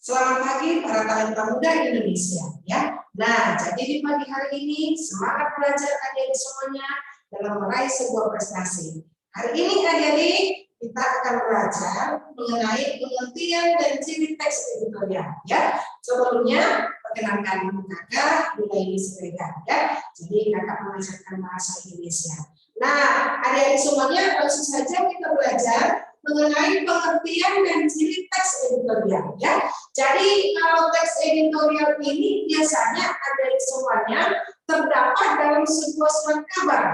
Selamat pagi para talenta muda Indonesia ya. Nah, jadi di pagi hari ini semangat belajar adik-adik semuanya dalam meraih sebuah prestasi. Hari ini adik-adik kita akan belajar mengenai pengertian dan ciri teks editorial ya. Sebelumnya perkenalkan kakak Nuraini Siregar ya. Jadi kakak mengajarkan bahasa Indonesia. Nah, adik-adik semuanya langsung saja kita belajar mengenai pengertian dan ciri teks editorial ya. Jadi kalau teks editorial ini biasanya ada semuanya terdapat dalam sebuah surat kabar.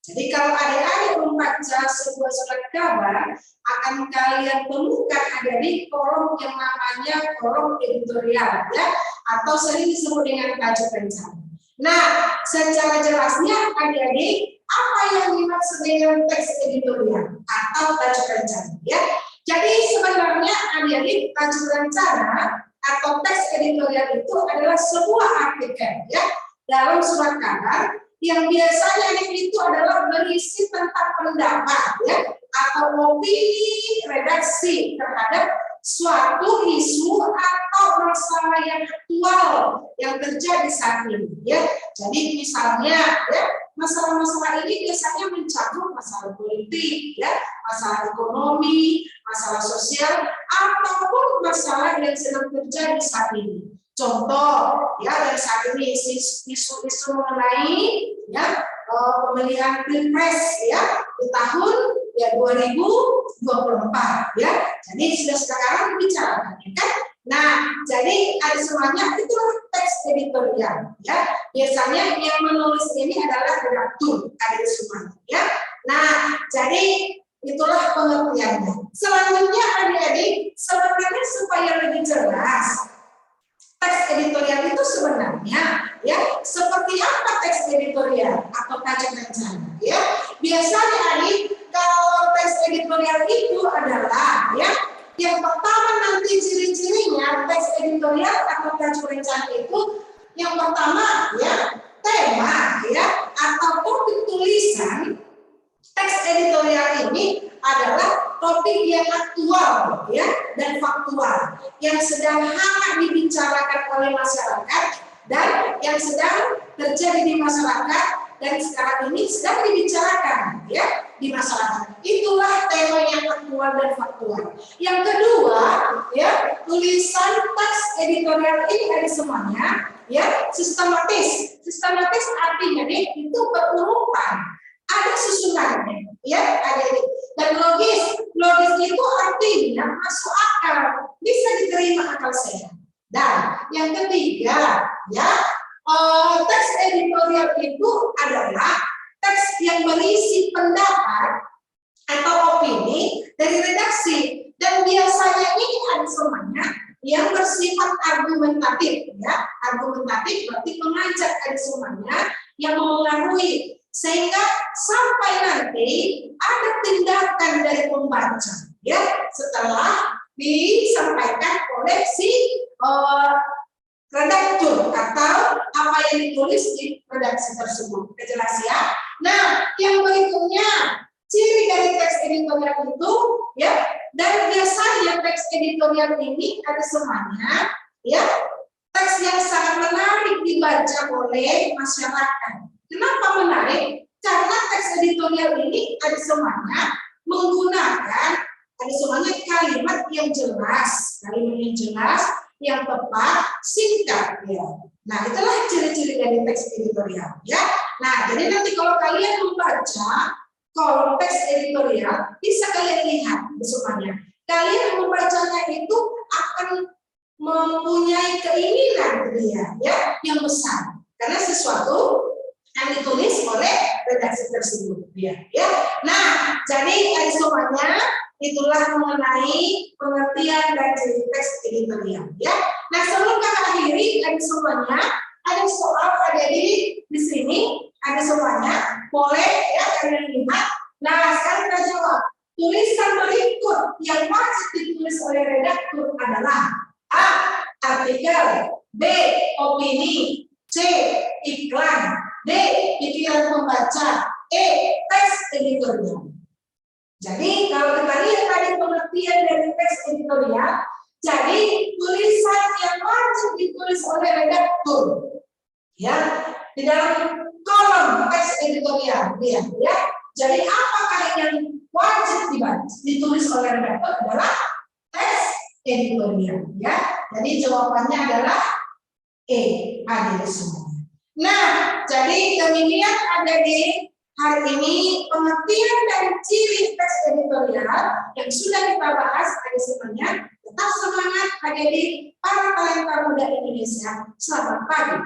Jadi kalau adik-adik membaca sebuah surat kabar akan kalian temukan ada di kolom yang namanya kolom editorial ya, atau sering disebut dengan tajuk rencana. Nah, secara jelasnya adik-adik apa yang dimaksud dengan teks editorial atau tajuk rencana ya. Jadi sebenarnya adik-adik tajuk rencana atau teks editorial itu adalah sebuah artikel ya dalam surat kabar yang biasanya itu adalah berisi tentang pendapat ya atau opini redaksi terhadap suatu isu atau masalah yang aktual yang terjadi saat ini ya. Jadi misalnya ya, masalah-masalah ini biasanya mencakup masalah politik ya, masalah ekonomi, masalah sosial ataupun masalah yang sedang terjadi saat ini. Contoh ya, yang saat ini isu-isu mengenai ya pemilihan pilpres ya di tahun ya 2024 ya. Jadi sudah sekarang dibicarakan ya kan. Nah, jadi ada semuanya itu teks editorial ya. Biasanya yang menulis ini adalah redaktur ada semuanya ya. Nah, jadi itulah pengertiannya. Selanjutnya adik-adik, sebenarnya supaya lebih jelas teks editorial itu sebenarnya ya seperti apa teks editorial atau tajuk rencana ya. Biasanya adik kalau teks editorial itu adalah ya yang pertama nanti ciri-cirinya teks editorial atau tajuk rencana itu yang pertama ya tema ya atau topik tulisan teks editorial ini adalah topik yang aktual ya dan faktual yang sedang hangat dibicarakan oleh masyarakat dan yang sedang terjadi di masyarakat dan sekarang ini sedang dibicarakan ya di masyarakat. Itulah tema yang aktual dan faktual. Yang kedua ya tulisan teks editorial ini ada semuanya ya sistematis. Sistematis artinya nih itu berurutan. Ada susunannya ya ada ini. Dan logis itu artinya masuk akal, bisa diterima akal sehat. Dan yang ketiga ya teks editorial itu adalah teks yang berisi pendapat atau opini dari redaksi dan biasanya ini ada semuanya yang bersifat argumentatif ya. Argumentatif berarti mengajak ada semuanya yang mempengaruhi sehingga sampai nanti ada tindakan dari pembaca ya setelah disampaikan oleh si redaktur atau apa yang ditulis di redaksi tersebut. Jelas ya. Nah, yang berikutnya ciri dari teks editorial itu ya, dan biasanya teks editorial ini ada semuanya ya teks yang sangat menarik dibaca oleh masyarakat. Kenapa menarik? Karena teks editorial ini ada semuanya menggunakan ada semuanya kalimat yang jelas, yang tepat, singkat ya. Nah, itulah ciri-ciri dari teks editorial ya. Nah, jadi nanti kalau kalian membaca kolom teks editorial bisa kalian lihat semuanya. Kalian membacanya itu akan mempunyai keinginan ya yang besar karena sesuatu yang ditulis oleh redaksi tersebut ya. Nah, jadi semuanya itulah mengenai pengertian dan ciri teks editorial ya. Nah, sebelum kakak akhiri semuanya ada soal ada di sini ada semuanya boleh ya kalian lihat. Nah, sekarang kita jawab. Tulisan berikut yang wajib ditulis oleh redaktur adalah A. Artikel, B. Opini, C. Iklan, D. Pikiran pembaca, E. Teks editorial. Jadi kalau kita lihat tadi pengertian dari teks editorial, Jadi tulisan yang wajib ditulis oleh redaktur, ya, di dalam kolom teks editorial, ya. Jadi apakah yang wajib ditulis oleh redaktur adalah teks editorial, ya. Jadi jawabannya adalah E, adik semua. Nah, jadi demikian adik hari ini pengertian dan ciri teks editorial yang sudah kita bahas adik semuanya. Tetap semangat adik para talenta muda Indonesia. Selamat pagi.